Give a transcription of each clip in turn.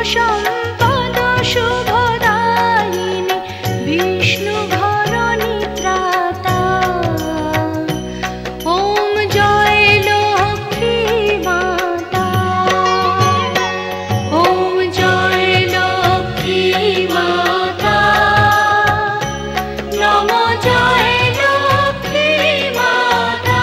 সম্পদ শুভদায়িনী বিষ্ণু ঘরণী ত্রাতা। ওম জয় লক্ষ্মী মাতা, ওম জয় লক্ষ্মী মাতা, নম জয় লক্ষ্মী মাতা।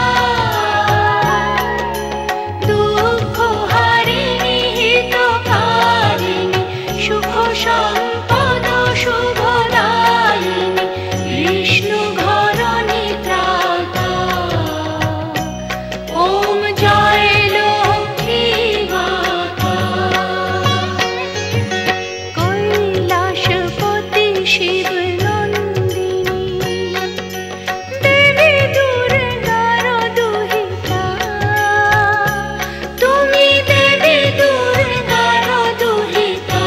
দুঃখ হারিণী হিতকারিণী সুখ সম্পদ শুভদায়িনী বিষ্ণু ঘরণী ত্রাতা। ওম জয় লক্ষ্মী মাতা। কৈলাসপতি শিব নন্দিনী দেবী দুর্গার দুহিতা। তুমি দেবী দুর্গার দুহিতা।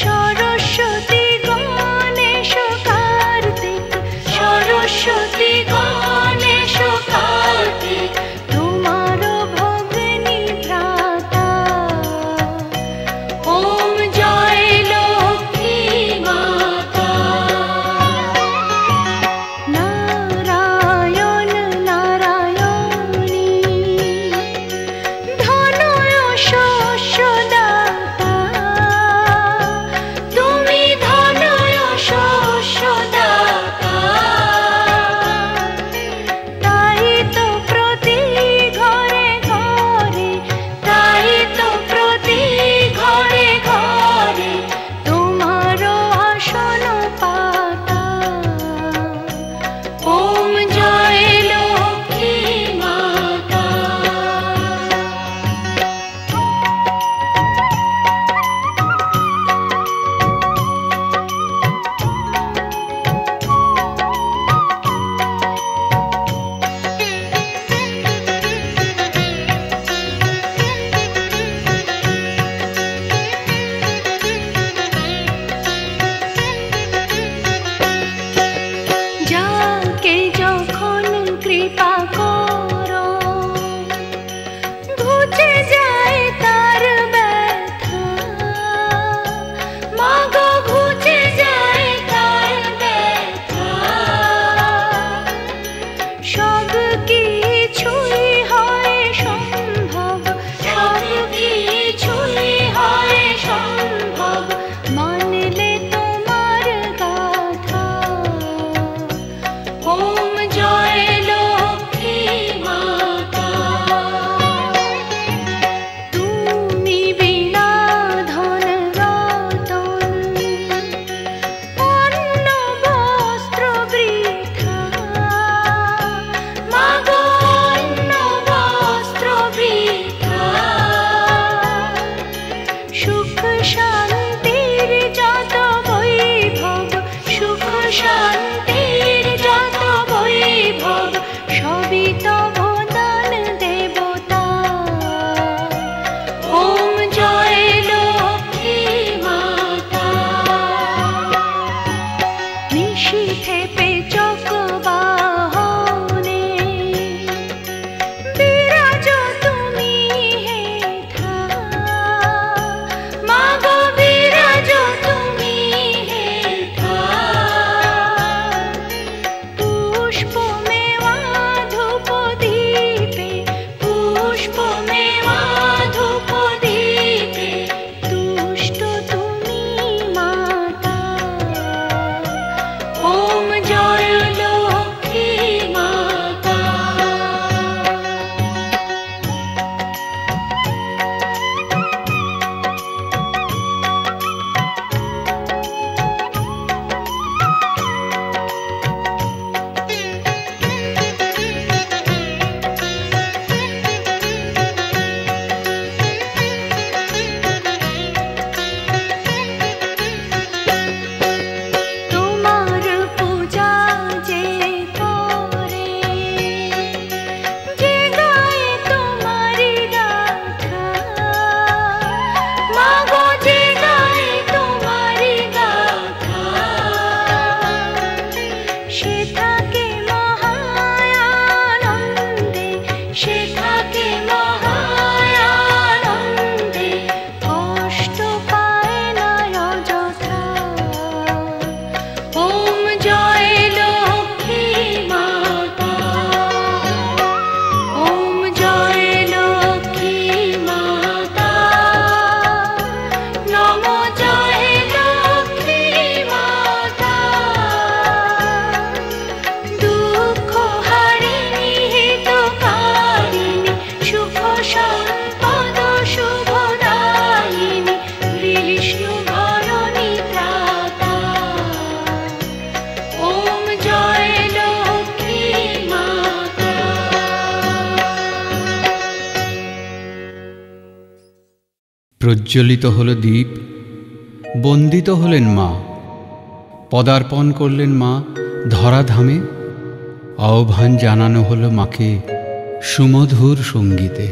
সরস্বতী গণেশ কার্তিক, সরস্বতী গণেশ কার্তিক তোমার ভগ্নী ভ্রাতা। ওম জয় লক্ষ্মী মাতা। নারায়ণ নারায়ণী ধনয় শস্যদাতা। তুমি ধনয় শস্যদাতা। তাই তো প্রতি ঘরে ঘরে, তাই তো প্রতি ঘরে ঘরে তোমার আসন পাতা। ওম জয় লক্ষ্মী মাতা। যাকে যখন কৃপা করো ঘুচে যায় তার ব্যথা। মাগো ঘুচে যায় তার ব্যথা। সব কিছুই হয় সম্ভব, সব কিছুই হয় সম্ভব মানলে তোমার গাথা। ওম জয় লক্ষ্মী মাতা। প্রজ্জ্বলিত হল দীপ, বন্দিত হলেন মা, পদার্পণ করলেন মা ধরাধামে, আহ্বান জানানো হলো মাকে সুমধুর সঙ্গীতে।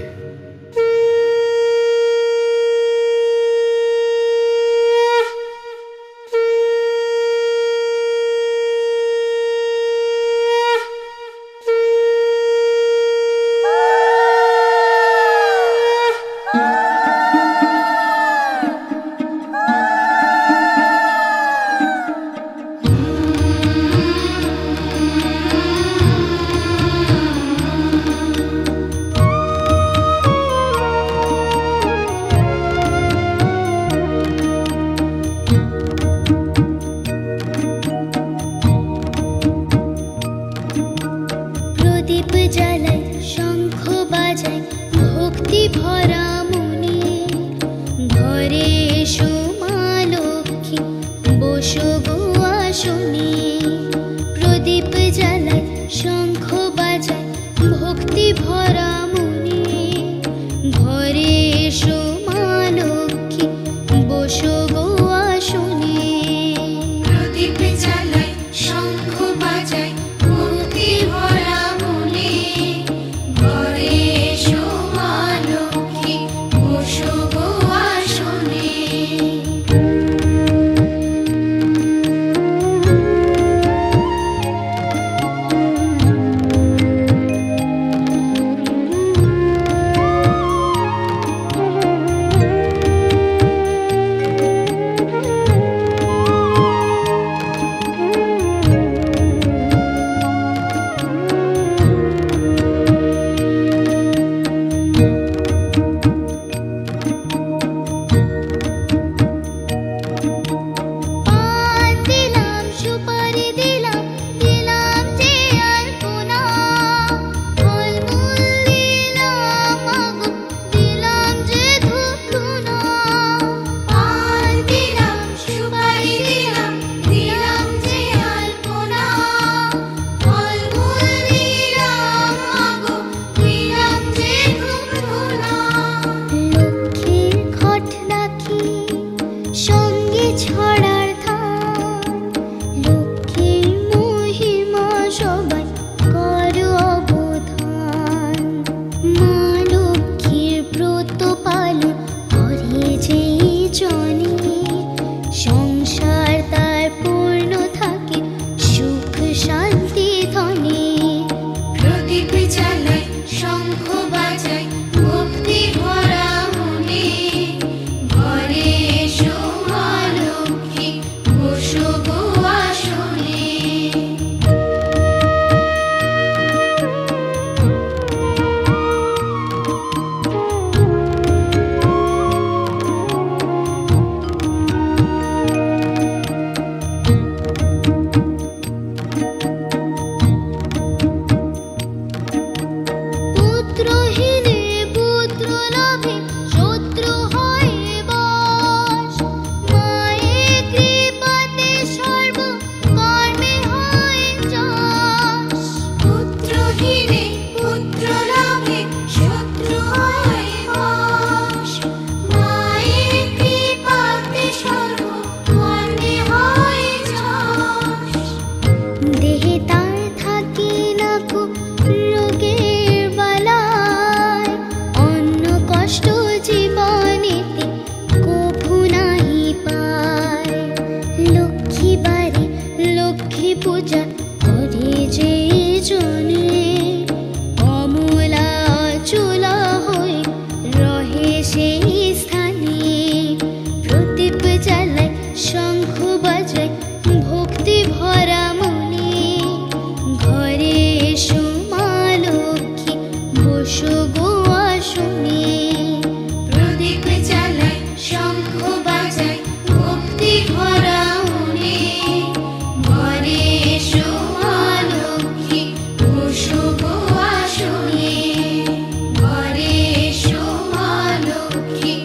Ki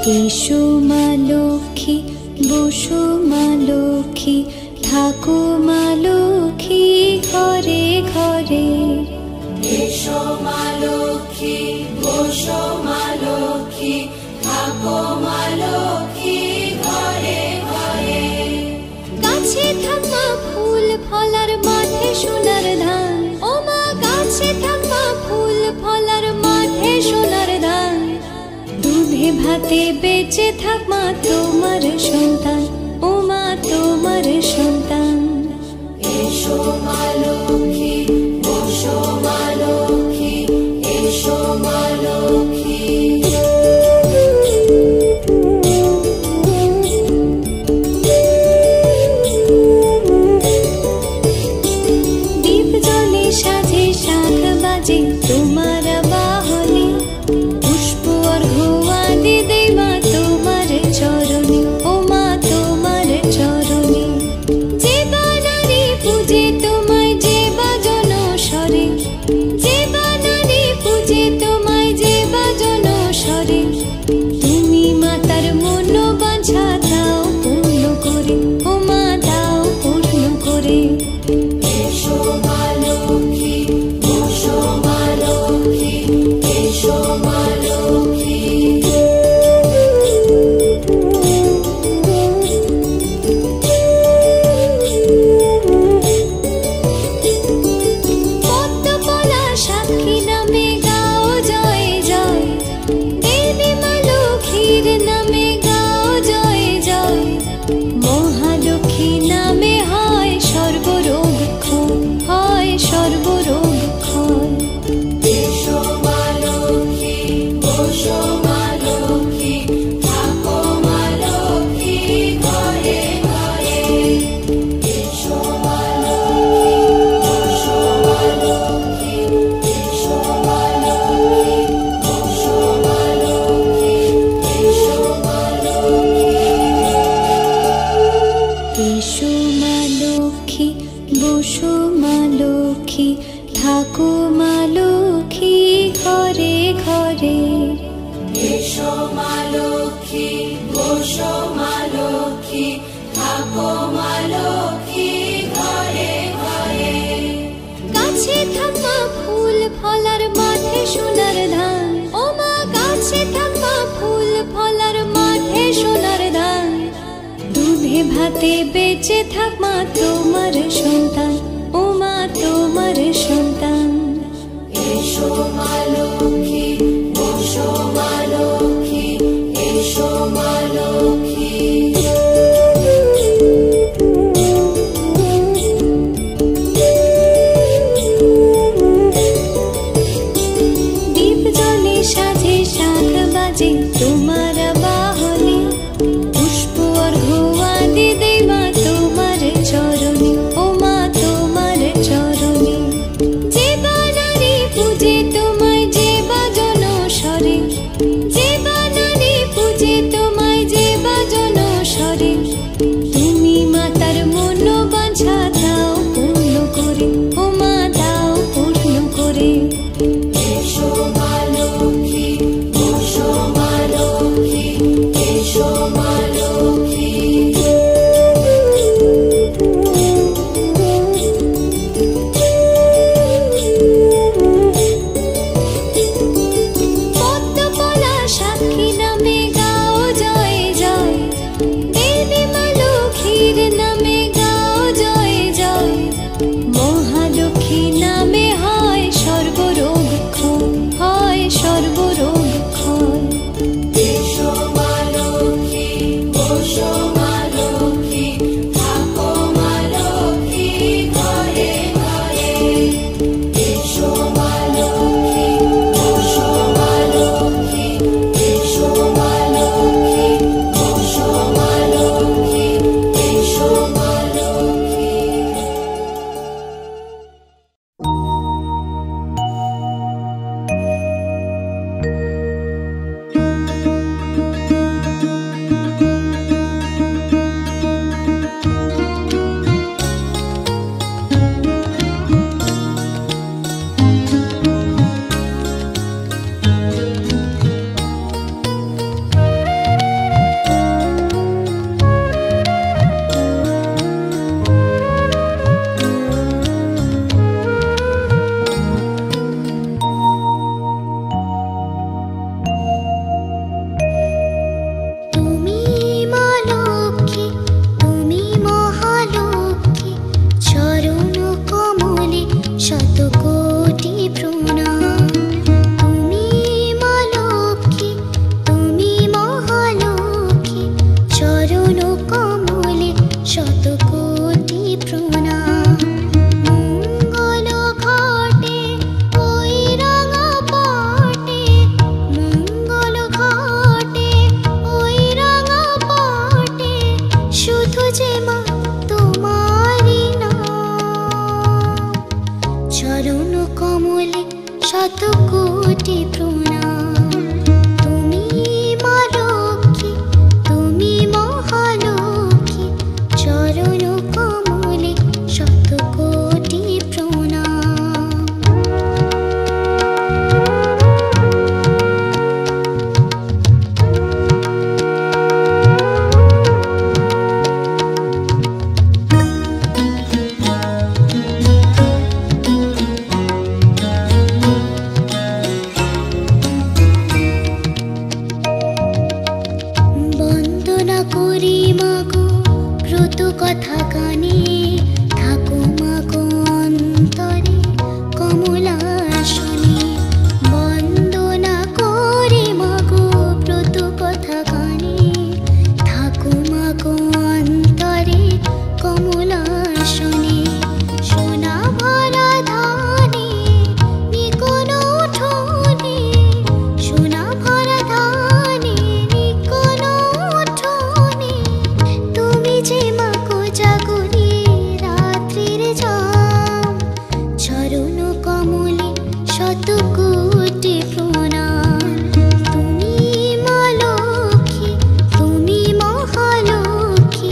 এসো মা লক্ষ্মী, বসো মা লক্ষ্মী, থাকো মা লক্ষ্মী ঘরে ঘরে। এসো মা লক্ষ্মী, বসো মা লক্ষ্মী, থাকো মা লক্ষ্মী ঘরে ঘরে। গাছে থাকা ফুল ফলার মাঠে সোনার ধান, ও মা গাছে থাকা ফুল ফলার মাঠে সোনার ধান। দুধে ভাতে বেঁচে থাক মা তোমার সন্তান, ও মা তোমার সন্তান। এসো মা লক্ষ্মী, বসো মা লক্ষ্মী, এসো মা লক্ষ্মী। দীপ জ্বলে সাজে শাখ বাজে তোমার বাহনে, পুষ্প অর্ঘ্য আদি দেই মা তোমার চরণে, ও মা তোমার চরণে। যে বানারে পূজে তোমায় যে বাজন স্বরে, যে বানারে পূজে তোমায় যে বাজন স্বরে। তুমি মাতার মন বাঞ্ছা দাও পূর্ণ করে, ও মা দাও পূর্ণ করে। এসো মা লক্ষ্মী, বসো মা লক্ষ্মী, এসো মা লক্ষ্মী। পদ্মপলা সাক্ষী নামে গাও জয় জয়, দেবী মা লক্ষ্মীর নামে গাও জয় জয়। মহালক্ষ্মী নামে হয় সর্বরোগ ক্ষয়, হয় সর্বরোগ ক্ষয়। এসো মা লক্ষ্মী, বসো মা লক্ষ্মী, থাকো মা লক্ষ্মী ঘরে ঘরে। এসো মা লক্ষ্মী, বসো মা লক্ষ্মী, এসো মা লক্ষ্মী, বসো মা লক্ষ্মী, এসো মা লক্ষ্মী। এসো মা লক্ষ্মী, বসো মা লক্ষ্মী, থাকো মা লক্ষ্মী ঘরে ঘরে। এসো মা লক্ষ্মী, বসো মা লক্ষ্মী, থাকো মা লক্ষ্মী ঘরে ঘরে। গাছে থাকা ফুল ফলার মাঠে সোনার ধান, ও মা গাছে থাকা ফুল ফলার মাঠে সোনার ধান। দুধে ভাতে বেঁচে থাক মা তোমার সন্তান, ও মা তোমার সন্তান। এসো মা লক্ষ্মী, বসো মা লক্ষ্মী, এসো মা লক্ষ্মী। দীপ জ্বলে সাজে শাখ বাজে তোমার বাহনে, পুষ্প অর্ঘ্য আদি দেই মা তোমার চরণে, ও মা তোমার চরণে। যে বানারে পূজে তোমায় কথা কানে থাকো মাগো অন্তরে কমলা শনি বন্দনা করে মাগো ব্রত কথা কানে থাকো মাগো অন্তরে কমলা শনি সোনা ভরা ধানে নিকোন উঠোনে সোনা ভরা ধানে নিকোন উঠোনে তুমি যে মাগো জাগরি রাত্রির জাম চরণ কমলে শত কোটি প্রণাম তুমি মা লক্ষ্মী তুমি মহালক্ষ্মী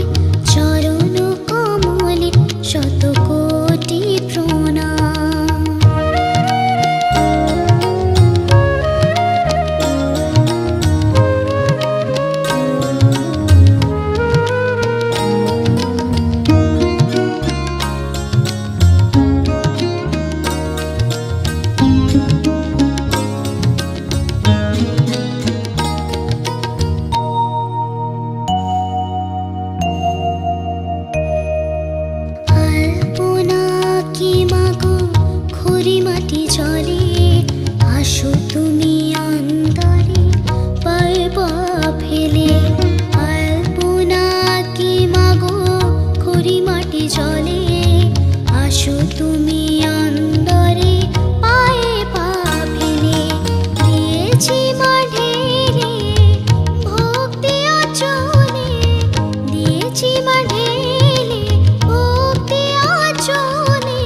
চরণ কমলে শত কোটি প্রণাম আলপনা কি মাগো খড়ি মাটি জলে আসো তুমি অন্তরে পারবা ফেলে আলপনা কি মাগো খড়ি মাটি জলে আসো তুমি অন্তরে পায়ে পা ফেলে দিয়েছি মা ঢেলে ভক্তি অচলে দিয়েছি মা ঢেলে ভক্তি অচলে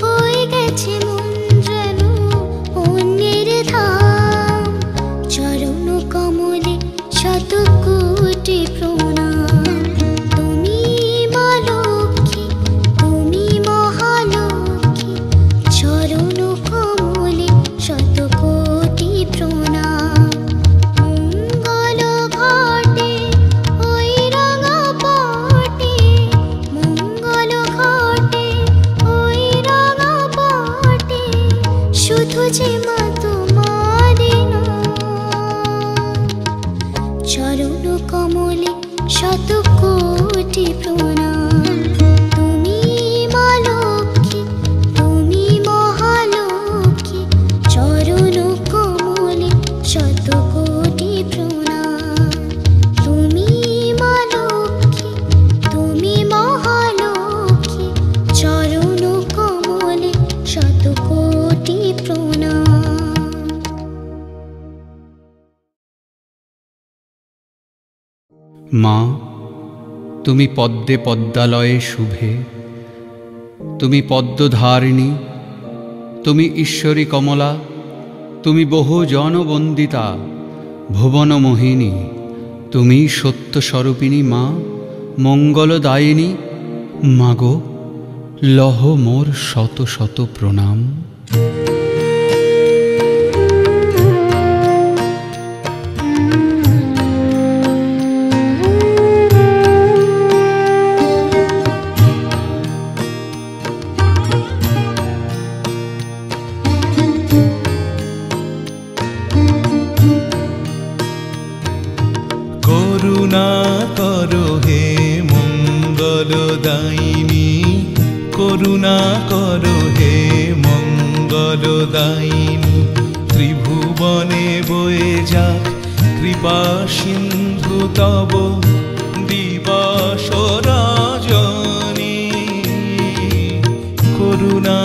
হয়ে গেছে মন যেন অন্যের ধাম চরণ কমলে শত কোটি প্রণাম তুমি মা লক্ষ্মী তুমি মহালক্ষ্মী চরণ কমলে শত কোটি প্রণাম মঙ্গল ঘটে ওই রঙা পটে মঙ্গল ঘটে ওই রঙা পটে শুধু যে মা তোমারে চরণ কমলে শত কোটি প্রণাম তুমি মা লক্ষ্মী তুমি মহালক্ষ্মী চরণ কমলে শত কোটি প্রণাম তুমি মা লক্ষ্মী তুমি মহালক্ষ্মী চরণ কমলে শত কোটি প্রণাম মা তুমি পদ্মে পদ্মালয়ে শুভে তুমি পদ্মধারিণী তুমি ঈশ্বরী কমলা তুমি বহু জনবন্দিতা ভুবন মোহিনী তুমি সত্যস্বরূপিণী মা মঙ্গলদায়িনী মাগো লহ মোর শত শত প্রণাম করুণা করো হে মঙ্গলদায়িনী করুণা করো হে মঙ্গলদায়িনী ত্রিভুবনে বয়ে যাক কৃপা সিন্ধু তব দিবস রজনী করুণা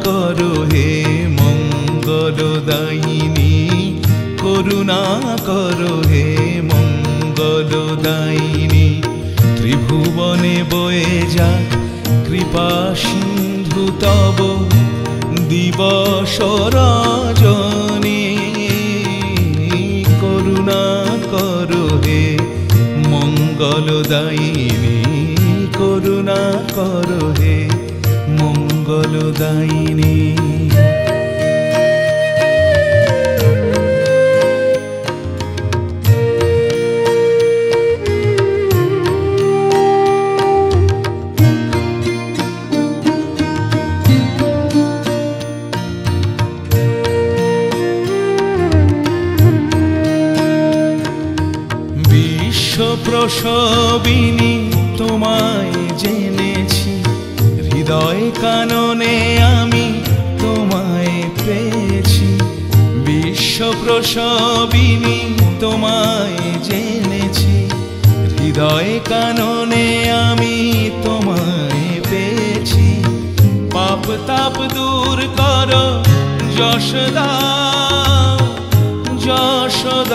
করো হে মঙ্গলদায়িনী করুণা করো হে মঙ্গলদায়িনী ত্রিভুবনে বয়ে যাক কৃপা সিন্ধু তব দিবস রজনী করুণা করো হে মঙ্গলদায়িনী করুণা করো হে মঙ্গলদায়িনী প্রসবিনী তোমায় জেনেছি, হৃদয় কাননে আমি তোমায় পেয়েছি। বিশ্ব প্রসবিনী তোমায় জেনেছি, হৃদয় কাননে আমি তোমায় পেয়েছি। পাপ তাপ দূর করো যশোদা, যশোদায়িনী,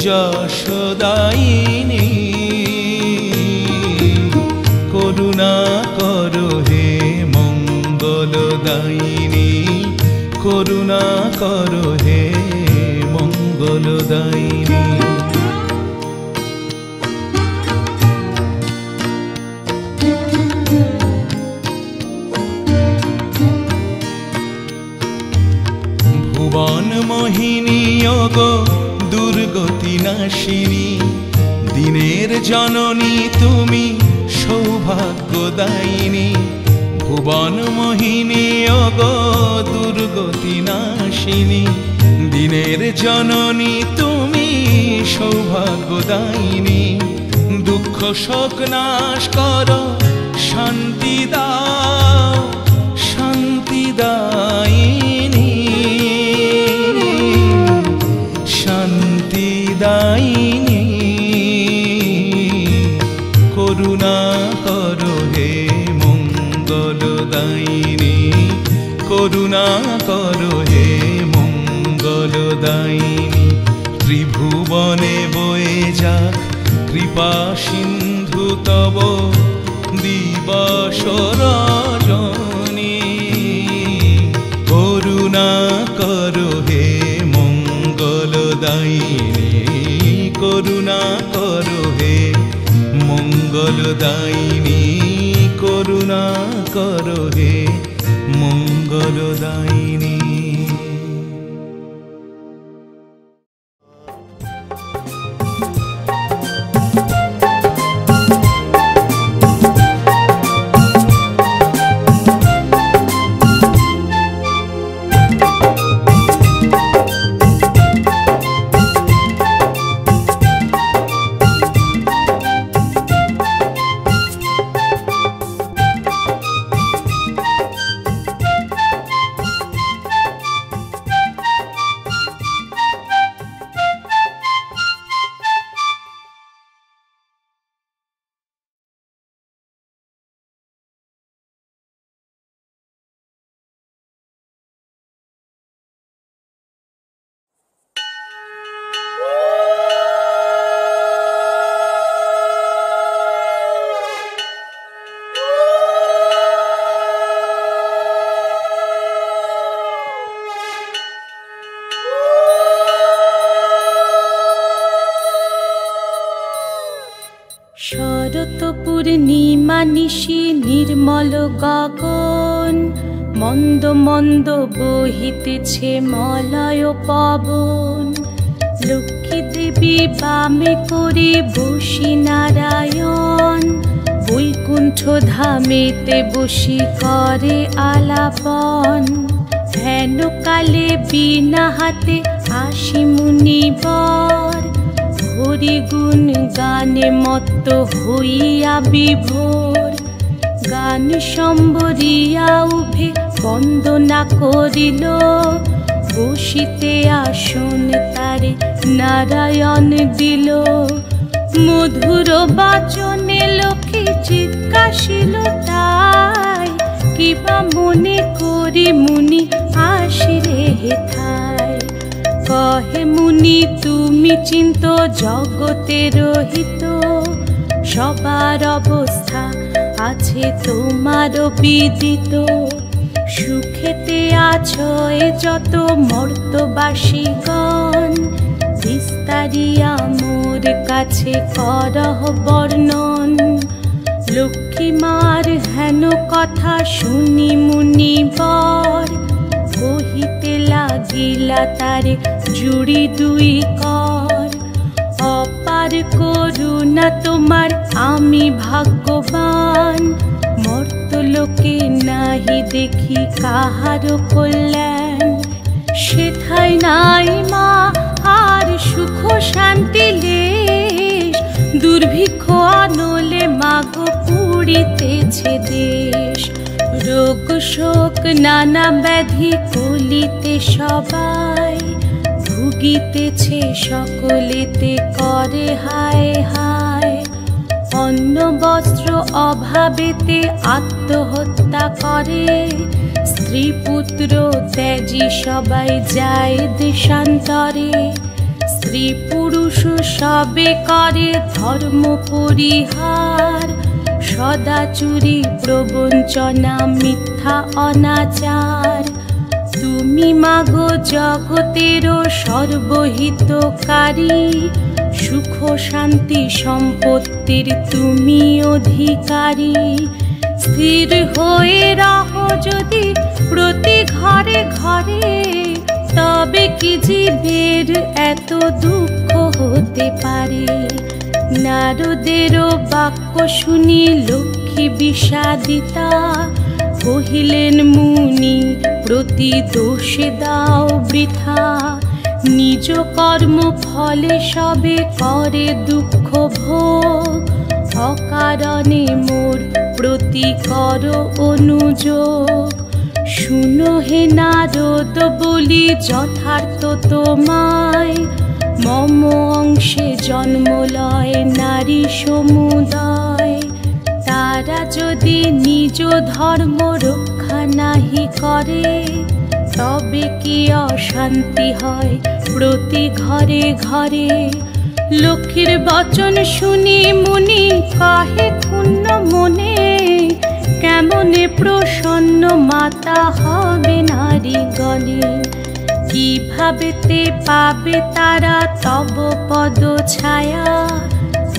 যশোদায়িনী। করুণা করো হে মঙ্গলদায়িনী, করুণা করো হে মঙ্গলদায়িনী। ভুবন মোহিনী ওগো দুর্গতি নাশিনী, দিনের জননী তুমি সৌভাগ্যদায়িনী। ভুবন মোহিনী ওগো দুর্গতি নাশিনী, দিনের জননী তুমি সৌভাগ্যদায়িনী। দুঃখ শোক নাশ করো, শান্তি দাও, শান্তি দায়িনী, শান্তি দায়িনী। করুণা করো হে মঙ্গলদায়িনী, করুণা করো হে মঙ্গলদায়িনী। ত্রিভুবনে বয়ে যাক কৃপা সিন্ধু তব দিবস রজনী। করুণা করো হে মঙ্গলদায়িনী, করুণা করো হে মঙ্গলদায়িনী, করুণা করো হে মঙ্গলদায়িনী। শরৎ পূর্ণিমা নিশি নির্মল গগন, মন্দ মন্দ বহিতেছে মলয় পবন। লক্ষ্মী দেবী বামে করে বসি নারায়ণ, বৈকুণ্ঠ ধামেতে বসি করে আলাপন। হেন কালে বিনা হাতে আসি মুনিবর, হরি গুণ গানে মত্ত হইয়া বিভোর। গান সম্বরিয়া উভে বন্দনা করিল, বসিতে আসন তারে নারায়ণ দিল। মধুর বাচনে লোকে জিজ্ঞাসিল তাই, কিবা মনে করি মুনি আসিরে হেথায়। কহে মুনি তুমি চিন্ত জগতের হিত, সবার অবস্থা আছে তোমার বিদিত। সুখেতে আছো এ যত মর্তবাসীগণ, বিস্তারিয়া মোর কাছে করহ বর্ণন। লক্ষ্মী মার হেন কথা শুনি মুনিবর, কহিতে লাগিলা তারে জুড়ি দুই কর। অপার করুণা তোমার আমি ভাগ্যবান, মর্তলোকে নাহি দেখি কাহার কল্যাণ। সেথায় নাই মা আর সুখ শান্তি লেশ, দুর্ভিক্ষ অনলে মাগো পুড়িতেছে দেশ। রোগ শোক নানা ব্যাধি কলিতে সবাই, ভুগিতেছে সকলেতে করে হায় হায়। অন্ন বস্ত্র অভাবেতে আত্মহত্যা করে, স্ত্রী পুত্র ত্যাজি সবাই যায় দেশান্তরে। স্ত্রী পুরুষ সবে করে ধর্ম পরিহার, সদা চুরি প্রবঞ্চনা মিথ্যা অনাচার। তুমি মাগো জগতেরও সর্বহিতকারী, সুখ শান্তি সম্পত্তির তুমি অধিকারী। স্থির হয়ে রহো যদি প্রতি ঘরে ঘরে, তবে কি জীবের এত দুঃখ হতে পারে। নারদেরও বাক্য শুনি লক্ষ্মী বিষাদিতা, কহিলেন মুনি প্রতি দোষে দাও বৃথা। নিজ কর্ম ফলে সবে করে দুঃখ ভোগ, অকারণে মোর প্রতি কর অনুযোগ। শুনো হে নারদ বলি যথার্থ তোমায়, মম অংশে জন্ম লয় নারী সমুদয়। তারা যদি নিজ ধর্ম রক্ষা নাহি করে, তবে কি অশান্তি হয় প্রতি ঘরে ঘরে। লক্ষ্মীর বচন শুনি মুনি কাহে ক্ষুণ্ণ মনে, কেমনে প্রসন্ন মাতা হবে নারীগণে। কিভাবেতে পাবে তারা তব পদ ছায়া,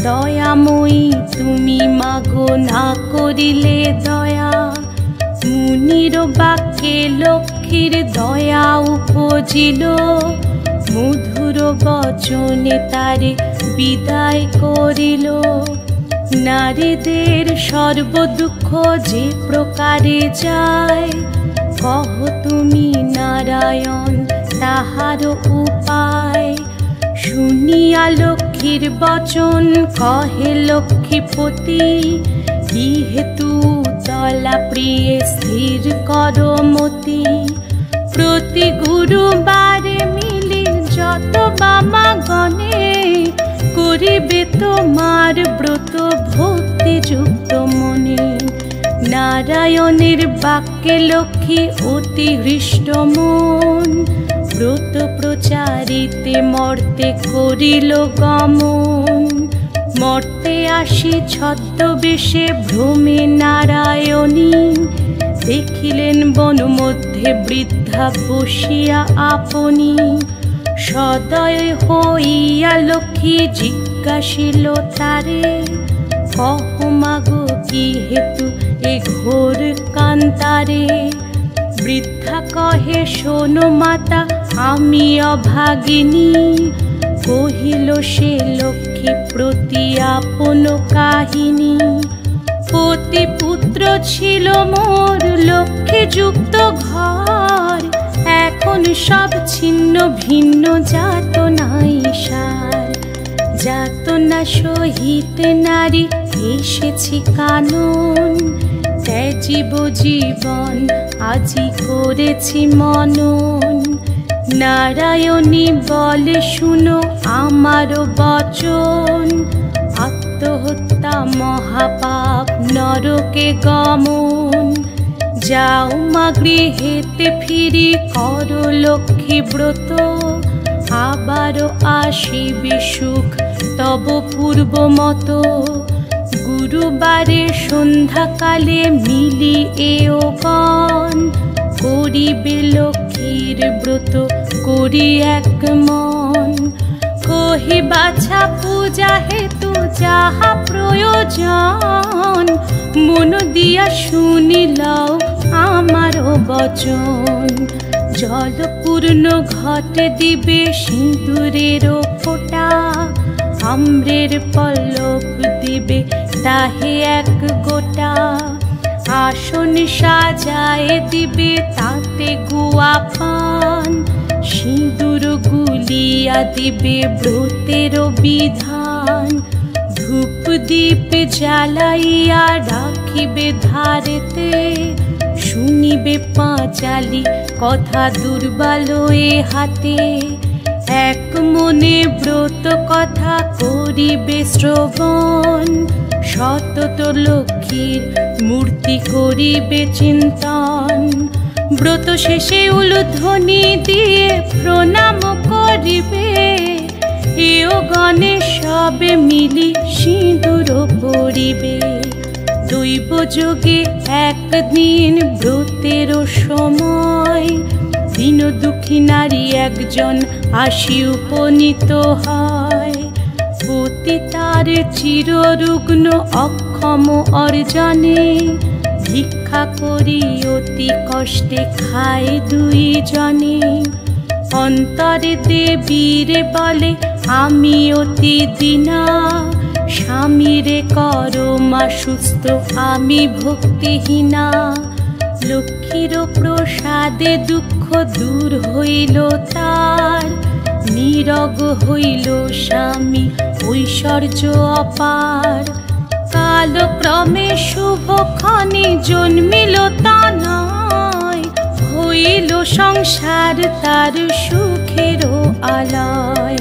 দয়াময়ী তুমি মাগো না করিলে দয়া। মুনির বাক্যে লক্ষ্মীর দয়া উপজিল, মধুর বচনে তারে বিদায় করিল। নারীদের সর্বদুঃখ যে প্রকারে যায়, কহ তুমি নারায়ণ তাহার উপায়। শুনিয়া লক্ষ্মীর বচন কহে লক্ষ্মীপতি, কি হেতু তলা প্রিয়ে স্থির কর মতি। প্রতি গুরুবারে মিলি যত বামা গণে, করিবে তোমার ব্রত ভক্তি যুক্ত মনে। নারায়ণের বাক্যে লক্ষ্মী অতি হৃষ্ট মন, ব্রত প্রচারিতে মর্তে করিল গমন। মর্তে আসি ছদ্মবেশে ভ্রমে নারায়ণী, দেখিলেন বন মধ্যে বৃদ্ধা বসিয়া আপনি। সদয় হইয়া লক্ষ্মী জিজ্ঞাসিল তারে, কহ মাগো কি হেতু এ ঘোর কান্তারে। বৃদ্ধা কহে শোনো মাতা আমি অভাগিনী, কহিল সে লক্ষ্মী প্রতি আপন কাহিনী। পতি পুত্র ছিল মোর লক্ষ্মী যুক্ত ঘর, এখন সব ছিন্ন ভিন্ন যাতনাই সার। যাতনা সহিতে নারী এসেছি কানন, ত্যাজিব জীবন আজি করেছি মনন। নারায়ণী বলে শুনো আমারও বচন, আত্মহত্যা মহাপাপ নরকে গমন। যাও মা গৃহেতে ফিরি করো লক্ষ্মী ব্রত, আবারও আসিবে সুখ তব পূর্ব মতো। গুরুবারে সন্ধ্যাকালে মিলি এও গণ, করিবে লক্ষ্মীর ব্রত করি এক মন। কহি বাছা পূজা হেতু যাহা প্রয়োজন, মন দিয়া শুনিলাও আমারও বচন। জলপূর্ণ ঘটে দিবে সিঁদুরেরও ফোঁটা, আম্রের পল্লব দিবে তাহে এক গোটা। আসন সাজায় দিবে তাতে গুয়া পান, সিঁদুর গুলি করিয়া দিবে ব্রতের বিধান। ধূপ দীপ জ্বালাইয়া রাখিবে ধারেতে, শুনিবে পাঁচালি কথা দুর্বল এ হাতে। এক মনে ব্রত কথা করিবে শ্রবণ, সতত লক্ষ্মীর মূর্তি করিবে চিন্তন। ব্রত শেষে উলুধ্বনি দিয়ে প্রণাম করিবে, এও গণেশ সবে মিলি সিঁদুর পরিবে। দৈব যোগে একদিন ব্রতের সময়, দীন দুঃখী নারী একজন আসি উপনীত হয়। পতি তার চিররুগ্ন অক্ষম অর্জনে, ভিক্ষা করি অতি কষ্টে খায় দুইজনে। অন্তরে দেবীরে বলে আমি অতি দীনা, স্বামীরে করো মা সুস্থ আমি ভক্তিহীনা। লক্ষ্মীর প্রসাদে দুঃখ দূর হইল তার, নীরগ হইল স্বামী ঐশ্বর্য অপার। কালক্রমে শুভক্ষণে জন্মিল তা নয়, হইল সংসার তার সুখেরও আলয়।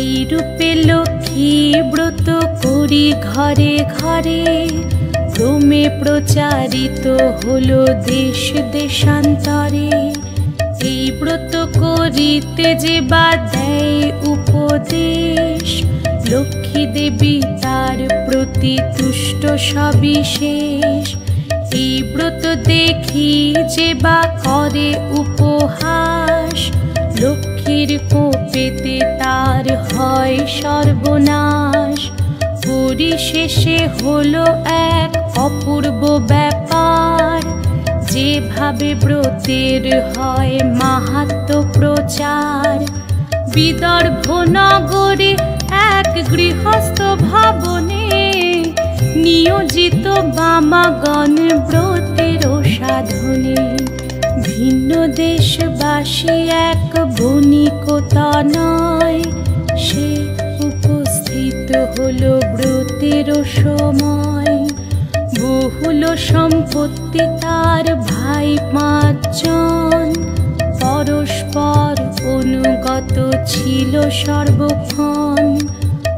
এইরূপে লক্ষ্মী ব্রত করি ঘরে ঘরে, ক্রমে প্রচারিত হলো দেশ দেশান্তরে। এই ব্রত করিতে যে বা দেয় উপদেশ, লক্ষ্মী দেবী তার প্রতি তুষ্ট সবিশেষ। এই ব্রত দেখি যে বা করে উপহাস, লক্ষ্মীর কোপেতে তার হয় সর্বনাশ। পরিশেষে হলো এক অপূর্ব ব্যাপার, যেভাবে ব্রতের হয় মাহাত্ম্য প্রচার। বিদর্ভ নগরে এক গৃহস্থ ভবনে, নিয়োজিত বামাগণ ব্রতের সাধনে। ভিন্ন দেশবাসী এক বণিকতা নয়, সে উপস্থিত হলো ব্রতের সময়। বহুল সম্পত্তি তার ভাই পাঁচজন, পরস্পর অনুগত ছিল সর্বক্ষণ।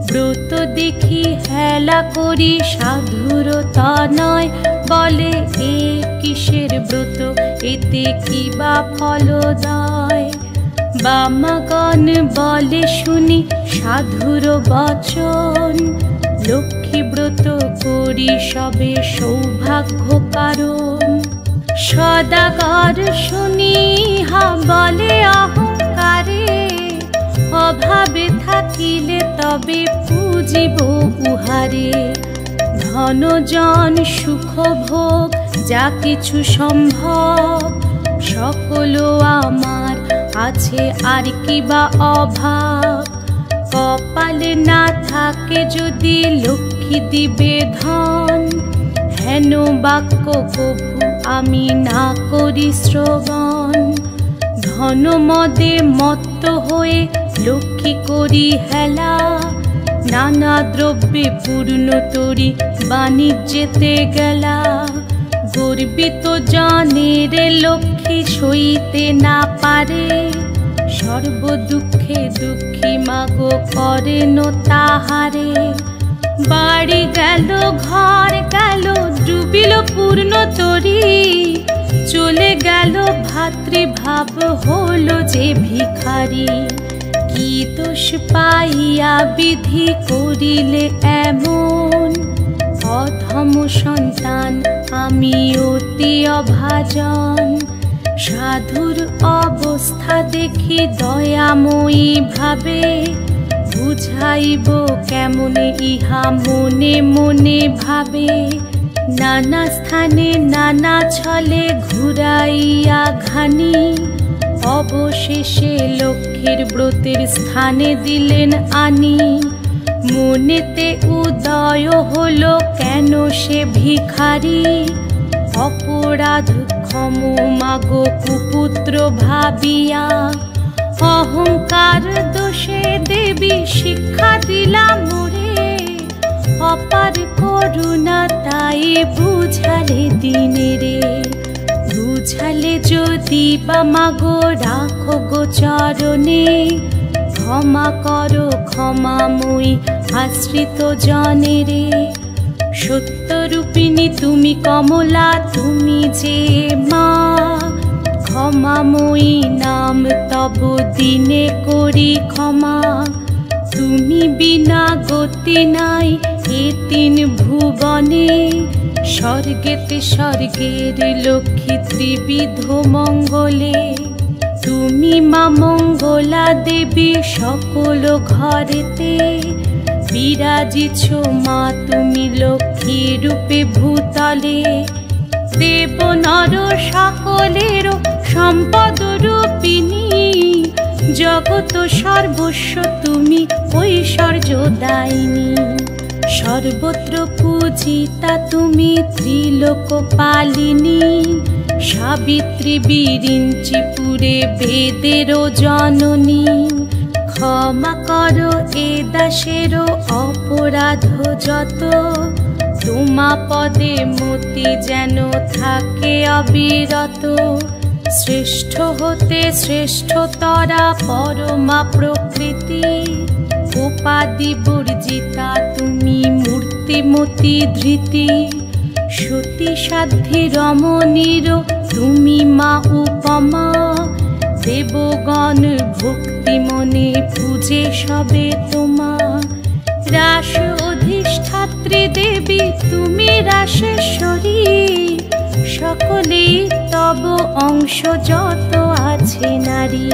ব্রত দেখি হেলা করি সাধুরতা নয়, বলে এ কিসের ব্রত এতে কি বা ফলদায়। বামাগণ বলে শুনি সাধুর বচন, লক্ষ্মী ব্রত করি সবে সৌভাগ্য কারণ। সদাগর শুনি হা বলে অহংকারে, অভাবে থাকিলে তবে পুজিব উহারে। ধনজন সুখ ভোগ যা কিছু সম্ভব, সকল আমার আছে আর কি বা অভাব। কপালে না থাকে যদি লক্ষ্মী দিবে ধন, হেন বাক্য কভু আমি না করি শ্রবণ। ধন মদে মত্ত হয়ে লক্ষ্মী করি হেলা, নানা দ্রব্যে পূর্ণ তরি বাণিজ্যেতে গেলা। গর্বিত জনের লক্ষ্মী সইতে না পারে, সর্ব দুঃখে দুঃখী মাগো করেন তাহারে। বাড়ি গেল ঘর গেল ডুবিল পূর্ণ তরি, চলে গেল ভাতৃভাব হলো যে ভিখারি। কি দোষ পাইয়া বিধি করিলে এমন, অধম সন্তান আমি অতি অভাজন। সাধুর অবস্থা দেখি দয়াময়ী ভাবে, বুঝাইব কেমনে ইহা মনে মনে ভাবে। নানা স্থানে নানা ছলে ঘুরাইয়া ঘানি, অবশেষে লক্ষ্মীর ব্রতের স্থানে দিলেন আনি। মনেতে উদয় হলো কেন সে ভিখারি, অপরাধ ক্ষম মাগো কুপুত্র ভাবিয়া। অহংকার দোষে দেবী শিক্ষা দিলাম মোরে, অপার করুণা তাই বুঝালে দিনে রে। বুঝালে যদি বা মাগো রাখো গো চরণে, ক্ষমা করো ক্ষমাময়ী আশ্রিত জনে রে। সত্যরূপিণী তুমি কমলা, তুমি যে মা, ক্ষমাময়ী নাম তব দিনে করি ক্ষমা। তুমি বিনা গতি নাই এ তিন ভুবনে, স্বর্গেতে স্বর্গের লক্ষ্মী ত্রিবিধ মঙ্গলে। তুমি মা মঙ্গলা দেবী সকল ঘরেতে, বিরাজিছ মা তুমি লক্ষ্মী রূপে ভূতলে। দেব নর সকলের সম্পদ রূপিণী, জগত সর্বস্ব তুমি ঐশ্বর্য দায়িনী। সর্বত্র পূজিতা তুমি ত্রিলোক পালিনী, সাবিত্রী বিরিঞ্চিপুরে বেদের জননী। ক্ষমা করো এ দাসের অপরাধ যত, তোমা পদে মতি যেন থাকে অবিরত। শ্রেষ্ঠ হতে শ্রেষ্ঠতরা পরমা প্রকৃতি, উপাধি বর্জিতা তুমি মূর্তিমতি ধৃতি। সতী সাধ্যি রমণীর তুমি মা উপমা, দেবগণ ভক্তি মনে পূজে সবে তোমা। রাস অধিষ্ঠাত্রী দেবী তুমি রাসেশ্বরী, সকলেই তব অংশ যত আছে নারী।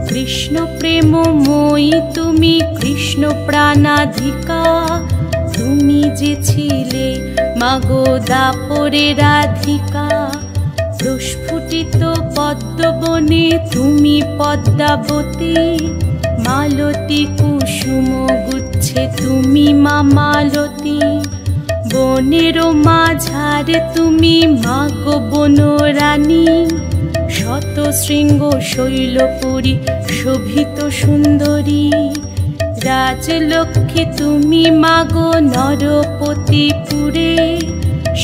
কৃষ্ণ প্রেমময়ী তুমি কৃষ্ণ প্রাণাধিকা, তুমি যে ছিলে মাগো দাপরে রাধিকা। প্রস্ফুটিত পদ্মবনে তুমি পদ্মাবতী, মালতী কুসুম গুচ্ছে তুমি মা মালতী। বনের মাঝারে তুমি মাগো বনরানী, শত শৃঙ্গ শৈলপুরী শোভিত সুন্দরী। রাজলক্ষ্মী তুমি মাগো নরপতিপুরে,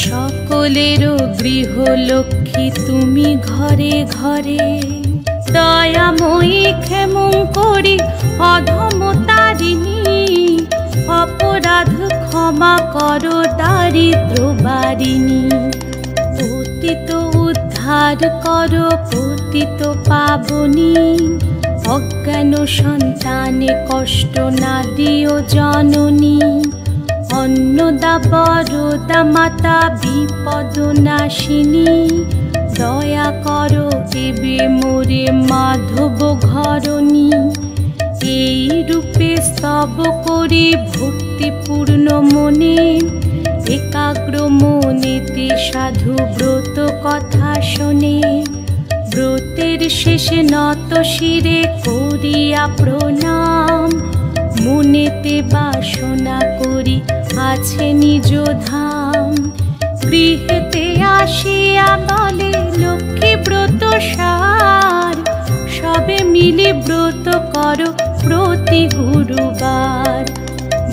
সকলের গৃহলক্ষ্মী তুমি ঘরে ঘরে। দয়াময়ী ক্ষেমঙ্করী অধমতারিণী, অপরাধ ক্ষমা করো দারিদ্র বারিণী। পতিত উদ্ধার করো পতিত পাবনী, অজ্ঞান সন্তানে কষ্ট না দিও জননী। অন্নদা বরদা মাতা বিপদ নাশিনী, দয়া করো দেবে মোরে মাধব ঘরণী। এই রূপে স্তব করি ভক্তিপূর্ণ মনে, একাগ্র মনেতে সাধু ব্রত কথা শোনে। ব্রতের শেষে নত শিরে করিয়া প্রণাম, মনেতে বাসনা করি আছে নিজ ধাম। গৃহেতে আসিয়া বলে লক্ষ্মী ব্রত সার, সবে মিলে ব্রত করো প্রতি গুরুবার।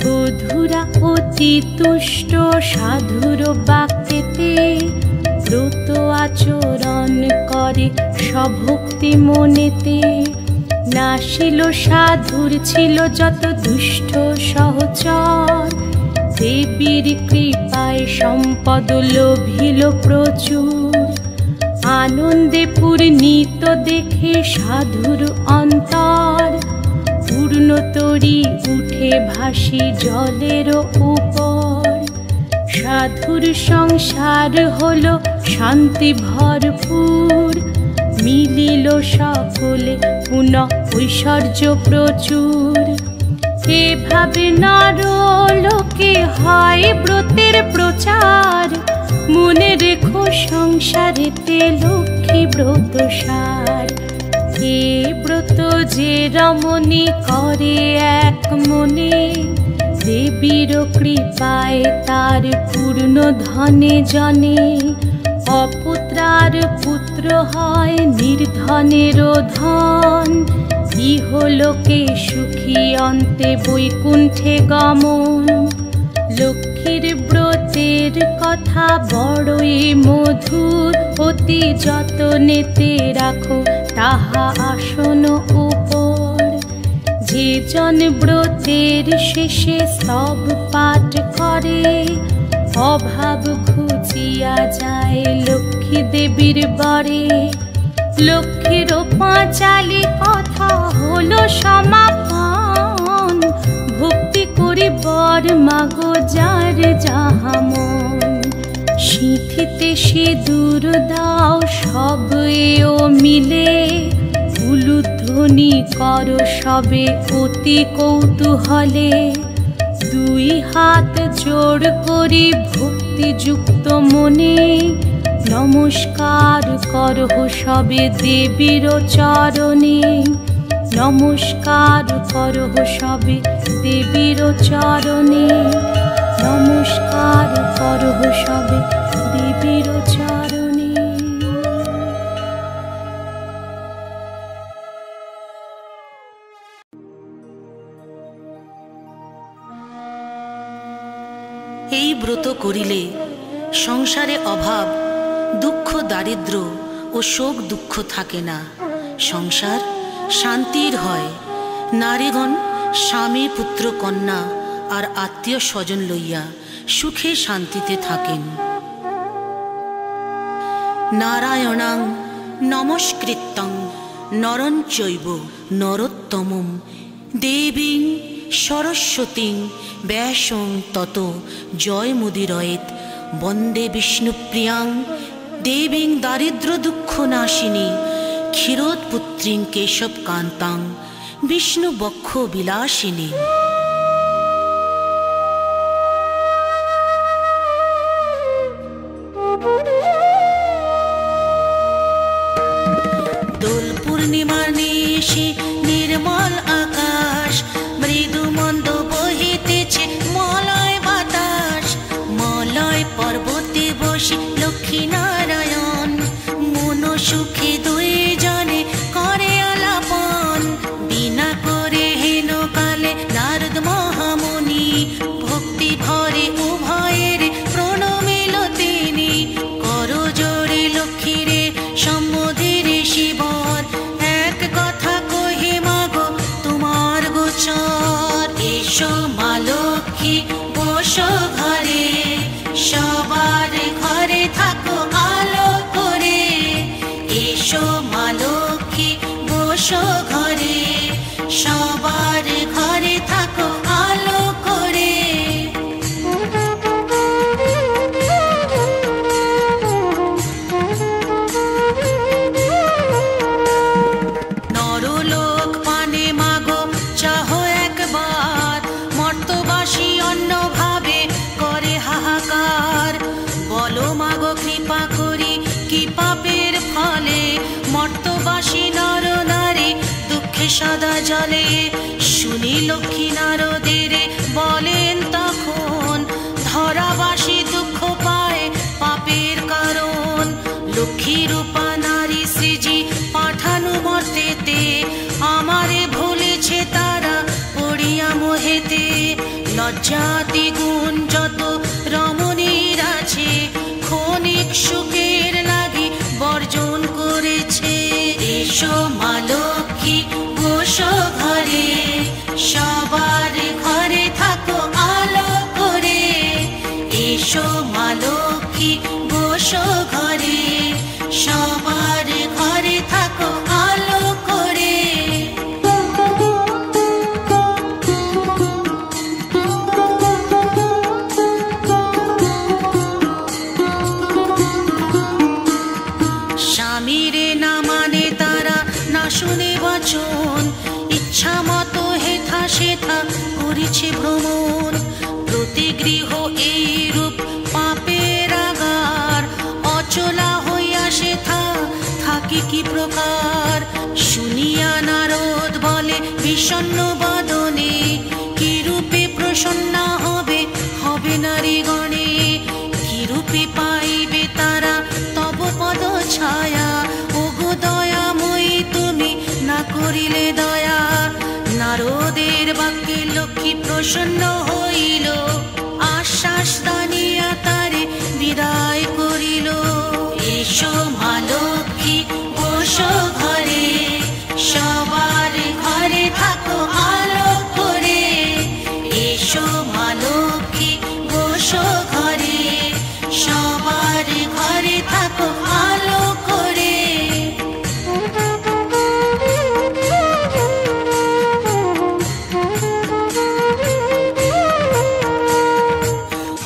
বধুরা অতি তুষ্ট সাধুর বাক্যেতে, ব্রত আচরণ করে সভক্তি মনেতে। নাশিল সাধুর ছিল যত দুষ্ট সহচর, দেবীর কৃপায় সম্পদ লোভিল প্রচুর। আনন্দে পূর্ণিত দেখে সাধুর অন্তর, পূর্ণতরী উঠে ভাসি জলের উপর। সাধুর সংসার হলো শান্তি ভরপুর, মিলিল সকলে পুনঃ ঐশ্বর্য প্রচুর। এভাবে নর লোকে হয় ব্রতের প্রচার, মনে রেখো সংসারেতে লক্ষ্মী ব্রত সার। এ ব্রত যে রমণী করে এক মনে, দেবীর কৃপায় তার পূর্ণ ধনে জনে। অপুত্রার পুত্র হয় নির্ধনের ধন, ইহলোকে সুখী অন্তে বৈকুণ্ঠে গমন। লক্ষ্মীর ব্রতের কথা বড়ই মধুর, অতি যতনেতে রাখো তাহা আসন উপর। যে জন ব্রতের শেষে স্তব পাঠ করে, অভাব ঘুচিয়া যায় লক্ষ্মী দেবীর বরে। লক্ষ্মীর পাঁচালি কথা হলো সমাপন, ভক্তি করি বর মাগো যার যাহা মন। সিঁথিতে সিঁদুর দাও সব এও মিলে, উলুধ্বনি করো সবে অতি কৌতূহলে। দুই হাত জোড় করি ভক্তিযুক্ত মনে, নমস্কার করহ সবে দেবীর চরণে। নমস্কার করহ সবে দেবীর চরণে। নমস্কার করহ সবে দেবীর চরণে। এই ব্রত করিলে সংসারে অভাব, দুঃখ, দারিদ্র ও শোক দুঃখ থাকে না। সংসার শান্তির হয়। নারীগণ স্বামী, পুত্র, কন্যা আর আত্মীয় স্বজন লইয়া সুখে শান্তিতে থাকেন। নারায়ণাং নমস্কৃত্যং নরং চৈব নরোত্তমং দেবীং সরস্বতীং ব্যাসং তত জয়মুদিরয়েৎ। বন্দে বিষ্ণুপ্রিয়াং দেবীং দারিদ্র দুঃখ নাশিনী, ক্ষীরোৎপুত্রীং কেশবকান্তাং বিষ্ণু বক্ষ বিলাসিনী। দোল পূর্ণিমার নিশি নির্মল আকাশ, মৃদু মন্দ বহিতেছে মলয় বাতাস। মলয় পর্বতে বসে লক্ষ্মী নারায়ণ, মন সুখে দুই জনে করে আলাপন। বিনা করে হেন কালে নারদ মহামুনি, ভক্তি ভরে উভয়ের প্রণমিল তিনি। করো জোরে লক্ষ্মীরে সম্বোধিরে শিবর, এক কথা কহে মাগো তোমার গোচর। এসো মা লক্ষ্মী বসো ঘরে, সবার ঘরে থাকো আলো করে। এসো মা লক্ষ্মী বসো ঘরে, সবার ঘরে থাকো আলো করে। নরলোক পানে মাগো চাহো একবার, মর্তবাসী অন্য ভাবে করে হাহাকার। বলো মাগো কৃপা করি কি পাপের ফলে, মর্তবাসী নর নারী দুঃখে সদা জলে। শুনি লক্ষ্মী নারদের বলেন তখন, ধরাবাসী দুঃখ পায় পাপের কারণ। লক্ষ্মী রূপা নারী সৃজি পাঠানো মর্তেতে, আমারে ভুলেছে তারা পড়িয়া মোহেতে। লজ্জাতি গুণ যত রমণীর আছে, ক্ষণিক সুখের লাগি বর্জন করেছে। এসো মা লক্ষ্মী বসো ঘরে, সবার ঘরে থাকো আলো করে। এসো মা লক্ষ্মী বসো ঘরে, সবার ঘরে থাকো আলো করে। স্বামীরে না মানে তারা, না শুনে বচন, ইচ্ছা মতো হেথা সেথা করেছে ভ্রমণ। প্রতি গৃহ এই রূপ পাপের আগার, অচলা হইয়া সেথা থাকি কি প্রকার। শুনিয়া নারদ বলে বিষণ্ণ বদনে, কি রূপে প্রসন্না হবে হবে নারীগণে। কি রূপে পাইবে তারা তব পদ ছায়া, ওগো দয়াময়ী তুমি না করিলে দয়া। প্রসন্ন হইল, আশ্বাস দানিয়া তারে বিদায় করিল। এসো মা লক্ষ্মী বসো ঘরে, সবার ঘরে থাকো আলো করে। এসো মা লক্ষ্মী বসো ঘরে, সবার ঘরে থাকো আলো করে।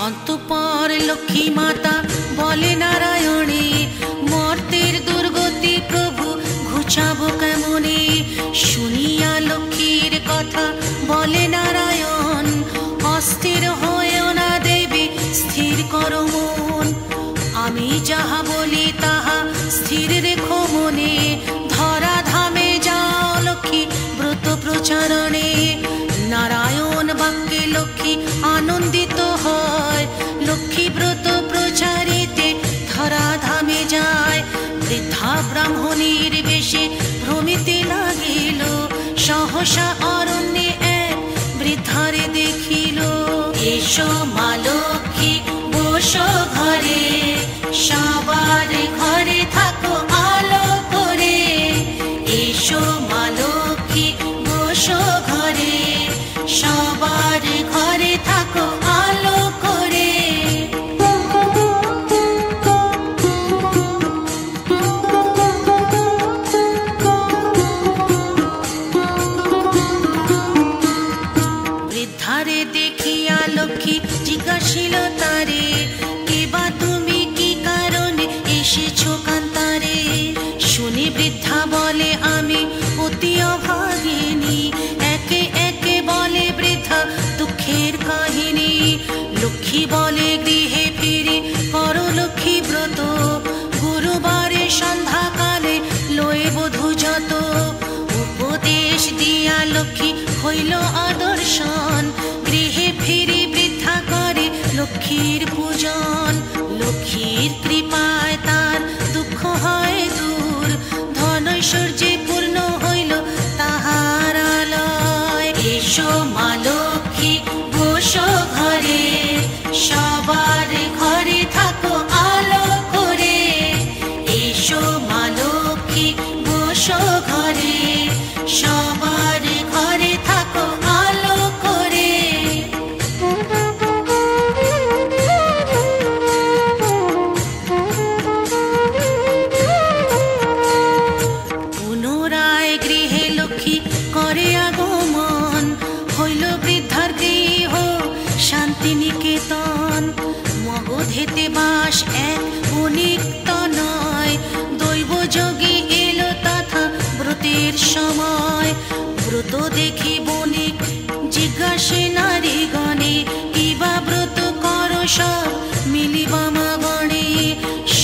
অন্তঃপর লক্ষ্মী মাতা বলে নারায়ণে, মর্তের দুর্গতি প্রভু ঘুচাবো কেমনে। শুনিয়া লক্ষ্মীর কথা বলে নারায়ণ, অস্থির হয়েও না দেবী স্থির করো মন। আমি যাহা বলি তাহা স্থির রেখো মনে, ধরা ধামে যাও লক্ষ্মী ব্রত প্রচারণে। নারায়ণ বাক্যে লক্ষ্মী আনন্দিত হয়, লক্ষ্মী ব্রত প্রচারিতে ধরা ধামে যায়। বৃদ্ধা ব্রাহ্মণীর বেশে ভ্রমিতে লাগিল, সহসা অরণ্যে এক বৃদ্ধারে দেখিল। এসো মা লক্ষ্মী বসো ঘরে, সবার ঘরে থাকো আলো করে। এসো মা লক্ষ্মী বসো ঘরে, সবার ঘরে থাকো আলো করে। বৃদ্ধারে দেখিয়া লক্ষ্মী জিজ্ঞাসিল তারে, কেবা তুমি কি কারণে এসেছো কান্তারে। শুনি বৃদ্ধা বলে আমি অতি অভাগিনী, একে একে বলে বৃদ্ধা দুঃখের কাহিনী। লক্ষ্মী বলে গৃহে ফিরে করো লক্ষ্মী ব্রত, গুরুবারে সন্ধ্যাকালে লয়ে বধূ যত। উপদেশ দিয়া লক্ষ্মী হইল আদর্শন, গৃহে ফিরি বৃদ্ধা করে লক্ষ্মীর পূজন। লক্ষ্মীর কৃপায় তার দুঃখ হয় দূর, ধন ঐশ্বর্যে পূর্ণ হইল তাহার আলয়। এসো মা লক্ষ্মী বসো ঘরে, সবার ঘরে থাকো আলো করে। এসো মা লক্ষ্মী বসো ঘরে, সবার ঘরে থাকো আলো করে। পুনরায় গৃহে লক্ষ্মী করে আগমন, হইল বৃদ্ধার গৃহ শান্তিনিকেতন। মগধেতে বাস এক বণিক তনয়, দৈব যোগী এলো তথা ব্রতের সময়। ব্রত দেখি বণিক জিজ্ঞাসে নারীগণে, কিবা ব্রত করো সব মিলিবা মা গণে।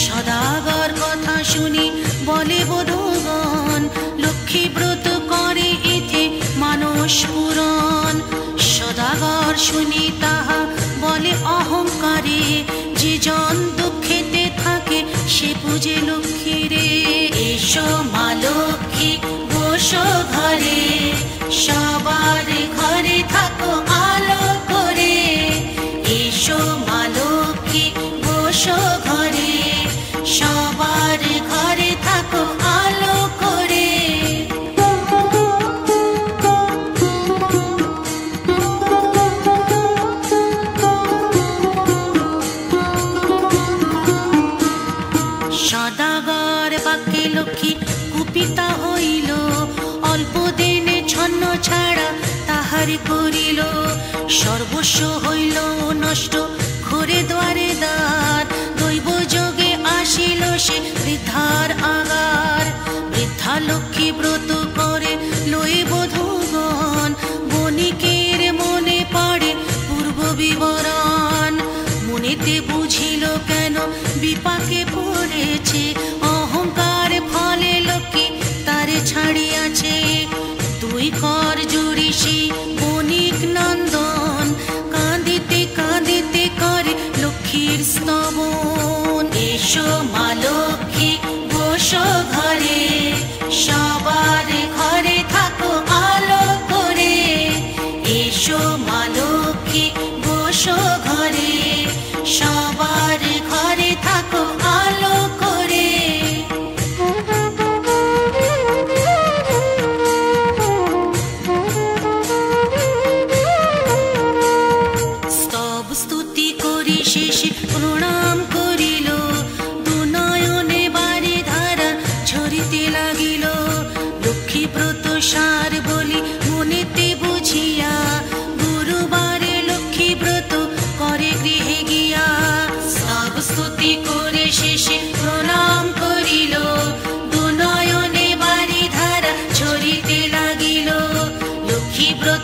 সদাগর কথা শুনি বলে বধূগণ, লক্ষ্মী ব্রত করে ইথে মানস পুরাণ। সদাগর শুনি তাহা বলে অহংকারে, যে জন দুঃখেতে থাকে সে পূজে লক্ষ্মী রে। এসো মা লক্ষ্মী বসো ঘরে, সবার ঘরে থাকো আলো করে। এসো মা লক্ষ্মী বসো ঘরে, সবার ঘরে থাকো আলো করে। সদাগর বাক্যে লক্ষ্মী কুপিতা হইল, অল্প দিনে ছন্ন ছাড়া তাহার করিল। সর্বস্ব হইল নষ্ট ঘরে দ্বারে দ্বার, দৈব যোগে আসিল সে বৃদ্ধার আগার। বৃদ্ধা লক্ষ্মী ব্রত করে লয়ে বধূগণ, বণিকের মনে পড়ে পূর্ব বিবরণ। মনেতে বুঝিল কেন বিপাকে পড়েছে, অহংকার ফলে লক্ষ্মী তারে ছাড়িয়াছে। দুই কর জুড়িসি বণিক নন্দন, কাঁদিতে কাঁদিতে করে লক্ষ্মী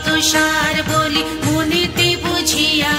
তুষার বলি মনেতে বুঝিয়া